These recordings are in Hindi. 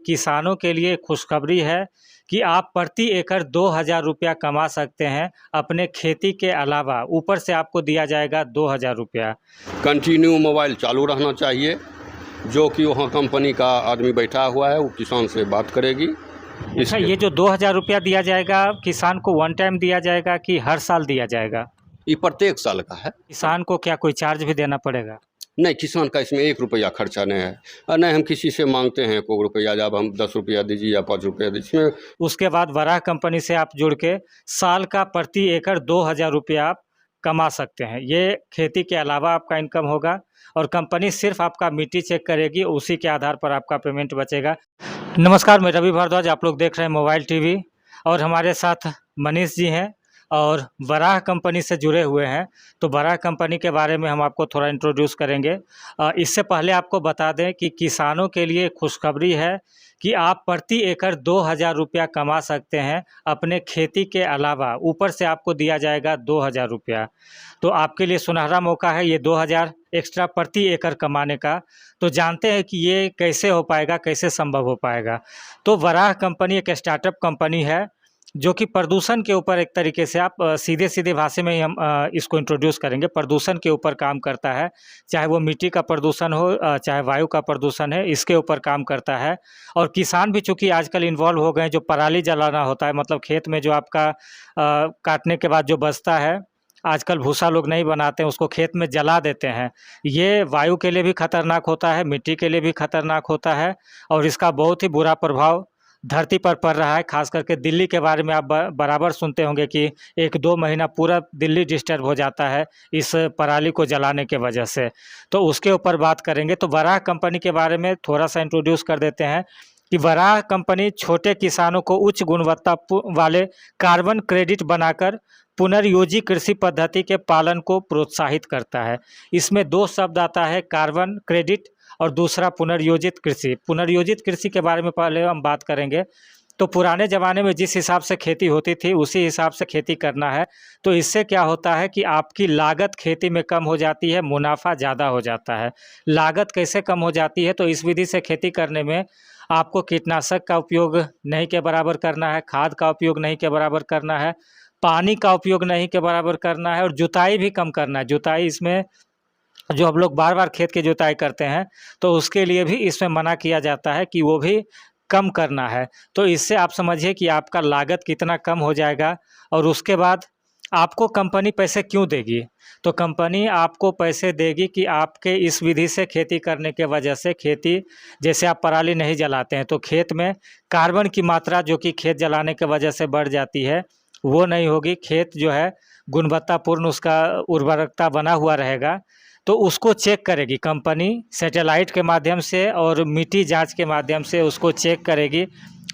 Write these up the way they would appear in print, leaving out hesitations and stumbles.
किसानों के लिए खुशखबरी है कि आप प्रति एकड़ 2,000 रुपया कमा सकते हैं अपने खेती के अलावा, ऊपर से आपको दिया जाएगा 2,000 रुपया। कंटिन्यू मोबाइल चालू रहना चाहिए, जो कि वहाँ कंपनी का आदमी बैठा हुआ है, वो किसान से बात करेगी। अच्छा, ये जो 2,000 रुपया दिया जाएगा किसान को वन टाइम दिया जाएगा कि हर साल दिया जाएगा? ये प्रत्येक साल का है। किसान को क्या कोई चार्ज भी देना पड़ेगा? नहीं, किसान का इसमें 1 रुपया खर्चा नहीं है, और नहीं हम किसी से मांगते हैं कोई रुपया, जब हम 10 रुपया दीजिए या 5 रुपया दीजिए। इसमें उसके बाद वराह कंपनी से आप जुड़ के साल का प्रति एकड़ 2,000 रुपया आप कमा सकते हैं। ये खेती के अलावा आपका इनकम होगा और कंपनी सिर्फ आपका मिट्टी चेक करेगी, उसी के आधार पर आपका पेमेंट बचेगा। नमस्कार, मैं रवि भारद्वाज, आप लोग देख रहे हैं मोबाइल टीवी और हमारे साथ मनीष जी हैं और वराह कंपनी से जुड़े हुए हैं। तो वराह कंपनी के बारे में हम आपको थोड़ा इंट्रोड्यूस करेंगे। इससे पहले आपको बता दें कि किसानों के लिए खुशखबरी है कि आप प्रति एकड़ 2,000 रुपया कमा सकते हैं अपने खेती के अलावा, ऊपर से आपको दिया जाएगा 2,000 रुपया। तो आपके लिए सुनहरा मौका है ये 2,000 एक्स्ट्रा प्रति एकड़ कमाने का। तो जानते हैं कि ये कैसे हो पाएगा, कैसे संभव हो पाएगा। तो वराह कंपनी एक स्टार्टअप कंपनी है जो कि प्रदूषण के ऊपर, एक तरीके से आप सीधे सीधे भाषा में ही हम इसको इंट्रोड्यूस करेंगे, प्रदूषण के ऊपर काम करता है। चाहे वो मिट्टी का प्रदूषण हो, चाहे वायु का प्रदूषण है, इसके ऊपर काम करता है। और किसान भी चूँकि आजकल इन्वॉल्व हो गए हैं, जो पराली जलाना होता है, मतलब खेत में जो आपका काटने के बाद जो बचता है, आजकल भूसा लोग नहीं बनाते हैं, उसको खेत में जला देते हैं। ये वायु के लिए भी खतरनाक होता है, मिट्टी के लिए भी खतरनाक होता है और इसका बहुत ही बुरा प्रभाव धरती पर पड़ रहा है। खास करके दिल्ली के बारे में आप बराबर सुनते होंगे कि 1-2 महीना पूरा दिल्ली डिस्टर्ब हो जाता है इस पराली को जलाने के वजह से। तो उसके ऊपर बात करेंगे। तो वराह कंपनी के बारे में थोड़ा सा इंट्रोड्यूस कर देते हैं कि वराह कंपनी छोटे किसानों को उच्च गुणवत्ता वाले कार्बन क्रेडिट बनाकर पुनर्योजी कृषि पद्धति के पालन को प्रोत्साहित करता है। इसमें 2 शब्द आता है, कार्बन क्रेडिट और दूसरा पुनर्योजित कृषि। पुनर्योजित कृषि के बारे में पहले हम बात करेंगे। तो पुराने ज़माने में जिस हिसाब से खेती होती थी उसी हिसाब से खेती करना है। तो इससे क्या होता है कि आपकी लागत खेती में कम हो जाती है, मुनाफा ज़्यादा हो जाता है। लागत कैसे कम हो जाती है? तो इस विधि से खेती करने में आपको कीटनाशक का उपयोग नहीं के बराबर करना है, खाद का उपयोग नहीं के बराबर करना है, पानी का उपयोग नहीं के बराबर करना है और जुताई भी कम करना है। जुताई इसमें जो हम लोग बार बार खेत की जुताई करते हैं तो उसके लिए भी इसमें मना किया जाता है कि वो भी कम करना है। तो इससे आप समझिए कि आपका लागत कितना कम हो जाएगा। और उसके बाद आपको कंपनी पैसे क्यों देगी? तो कंपनी आपको पैसे देगी कि आपके इस विधि से खेती करने के वजह से, खेती जैसे आप पराली नहीं जलाते हैं तो खेत में कार्बन की मात्रा जो कि खेत जलाने के वजह से बढ़ जाती है वो नहीं होगी। खेत जो है गुणवत्तापूर्ण, उसका उर्वरकता बना हुआ रहेगा। तो उसको चेक करेगी कंपनी सैटेलाइट के माध्यम से और मिट्टी जांच के माध्यम से उसको चेक करेगी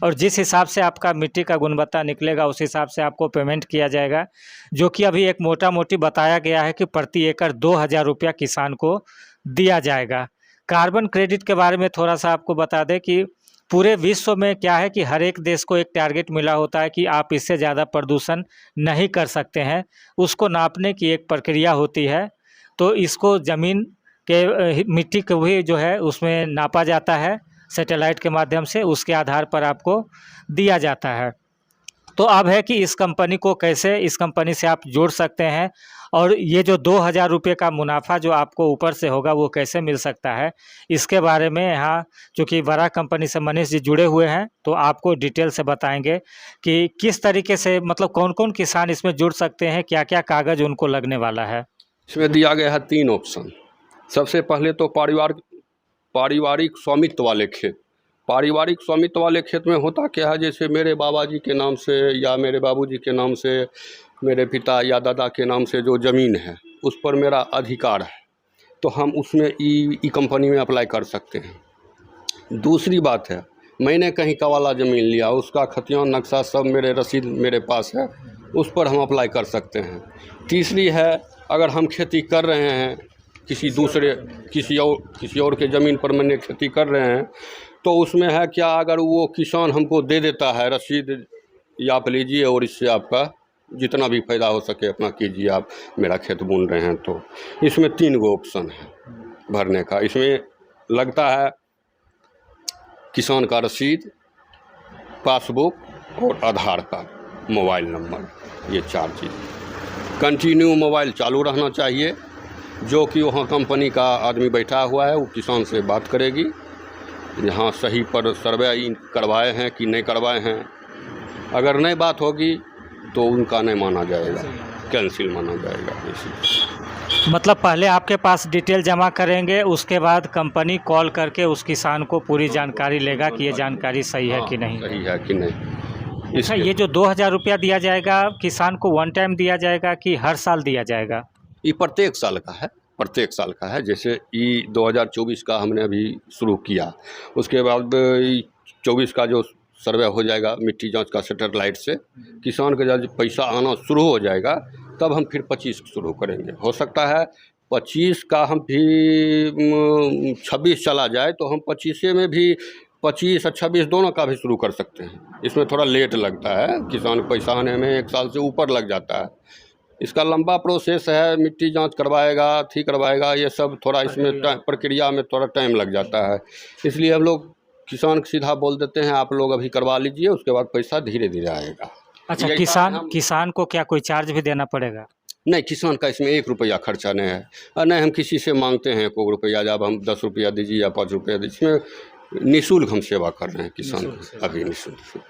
और जिस हिसाब से आपका मिट्टी का गुणवत्ता निकलेगा उस हिसाब से आपको पेमेंट किया जाएगा, जो कि अभी एक मोटा मोटी बताया गया है कि प्रति एकड़ 2,000 रुपया किसान को दिया जाएगा। कार्बन क्रेडिट के बारे में थोड़ा सा आपको बता दें कि पूरे विश्व में क्या है कि हर एक देश को एक टारगेट मिला होता है कि आप इससे ज़्यादा प्रदूषण नहीं कर सकते हैं। उसको नापने की एक प्रक्रिया होती है। तो इसको ज़मीन के मिट्टी को भी जो है उसमें नापा जाता है सैटेलाइट के माध्यम से, उसके आधार पर आपको दिया जाता है। तो अब है कि इस कंपनी को कैसे, इस कंपनी से आप जुड़ सकते हैं और ये जो 2,000 रुपये का मुनाफा जो आपको ऊपर से होगा वो कैसे मिल सकता है, इसके बारे में यहाँ चूँकि वराह कंपनी से मनीष जी जुड़े हुए हैं तो आपको डिटेल से बताएंगे कि किस तरीके से, मतलब कौन कौन किसान इसमें जुड़ सकते हैं, क्या क्या कागज़ उनको लगने वाला है। इसमें दिया गया है 3 ऑप्शन। सबसे पहले तो पारिवारिक स्वामित्व वाले खेत। पारिवारिक स्वामित्व वाले खेत में होता क्या है, जैसे मेरे बाबा जी के नाम से या मेरे बाबूजी के नाम से, मेरे पिता या दादा के नाम से जो ज़मीन है उस पर मेरा अधिकार है, तो हम उसमें ई कंपनी में अप्लाई कर सकते हैं। दूसरी बात है, मैंने कहीं का वाला ज़मीन लिया, उसका खतियान नक्शा सब मेरे रसीद मेरे पास है, उस पर हम अप्लाई कर सकते हैं। तीसरी है, अगर हम खेती कर रहे हैं किसी और के ज़मीन पर मैंने खेती कर रहे हैं तो उसमें है क्या, अगर वो किसान हमको दे देता है रसीद, या आप लीजिए और इससे आपका जितना भी फ़ायदा हो सके अपना कीजिए, आप मेरा खेत बुन रहे हैं। तो इसमें 3 गो ऑप्शन है भरने का। इसमें लगता है किसान का रसीद, पासबुक और आधार कार्ड, मोबाइल नंबर, ये 4 चीज़। कंटिन्यू मोबाइल चालू रहना चाहिए। जो कि वहाँ कंपनी का आदमी बैठा हुआ है वो किसान से बात करेगी, यहाँ सही पर सर्वे करवाए हैं कि नहीं करवाए हैं। अगर नहीं बात होगी तो उनका नहीं माना जाएगा, कैंसिल माना जाएगा। इसी मतलब पहले आपके पास डिटेल जमा करेंगे, उसके बाद कंपनी कॉल करके उस किसान को पूरी जानकारी लेगा कि ये जानकारी सही है कि नहीं। सही है कि नहीं। अच्छा, इसके ये जो 2000 रुपया दिया जाएगा किसान को वन टाइम दिया जाएगा कि हर साल दिया जाएगा? ये प्रत्येक साल का है, प्रत्येक साल का है। जैसे ये 2024 का हमने अभी शुरू किया, उसके बाद 24 का जो सर्वे हो जाएगा मिट्टी जांच का सैटेलाइट से, किसान का जब पैसा आना शुरू हो जाएगा तब हम फिर 25 शुरू करेंगे। हो सकता है 25 का हम भी 26 चला जाए तो हम 25 में भी 25 और 26 दोनों का भी शुरू कर सकते हैं। इसमें थोड़ा लेट लगता है, किसान को पैसा आने में 1 साल से ऊपर लग जाता है। इसका लंबा प्रोसेस है, मिट्टी जांच करवाएगा, थी करवाएगा, ये सब थोड़ा इसमें प्रक्रिया में थोड़ा टाइम लग जाता है। इसलिए हम लोग किसान को सीधा बोल देते हैं आप लोग अभी करवा लीजिए, उसके बाद पैसा धीरे धीरे आएगा। अच्छा, यही किसान को क्या कोई चार्ज भी देना पड़ेगा? नहीं, किसान का इसमें 1 रुपया खर्चा नहीं है। और नहीं हम किसी से मांगते हैं कोई रुपया, जब हम 10 रुपया दीजिए या 5 रुपया दीजिए, इसमें निःशुल्क हम सेवा कर रहे हैं किसान को, अभी निःशुल्क।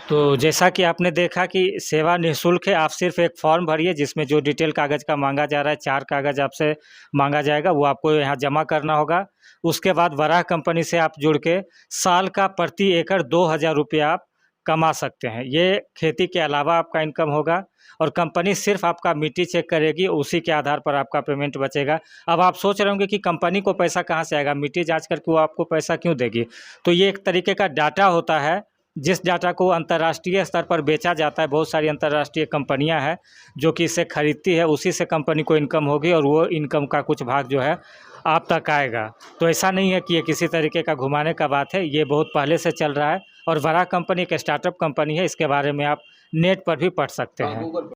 तो जैसा कि आपने देखा कि सेवा निःशुल्क है। आप सिर्फ एक फॉर्म भरिए जिसमें जो डिटेल कागज़ का मांगा जा रहा है, 4 कागज़ आपसे मांगा जाएगा, वो आपको यहाँ जमा करना होगा। उसके बाद वराह कंपनी से आप जुड़ के साल का प्रति एकड़ 2000 रुपया आप कमा सकते हैं। ये खेती के अलावा आपका इनकम होगा और कंपनी सिर्फ आपका मिट्टी चेक करेगी, उसी के आधार पर आपका पेमेंट बचेगा। अब आप सोच रहे होंगे कि कंपनी को पैसा कहाँ से आएगा, मिट्टी जांच करके वो आपको पैसा क्यों देगी? तो ये एक तरीके का डाटा होता है, जिस डाटा को अंतर्राष्ट्रीय स्तर पर बेचा जाता है। बहुत सारी अंतर्राष्ट्रीय कंपनियां हैं जो कि इसे खरीदती है, उसी से कंपनी को इनकम होगी और वो इनकम का कुछ भाग जो है आप तक आएगा। तो ऐसा नहीं है कि ये किसी तरीके का घुमाने का बात है, ये बहुत पहले से चल रहा है। और वराह कंपनी एक स्टार्टअप कंपनी है, इसके बारे में आप नेट पर भी पढ़ सकते हैं।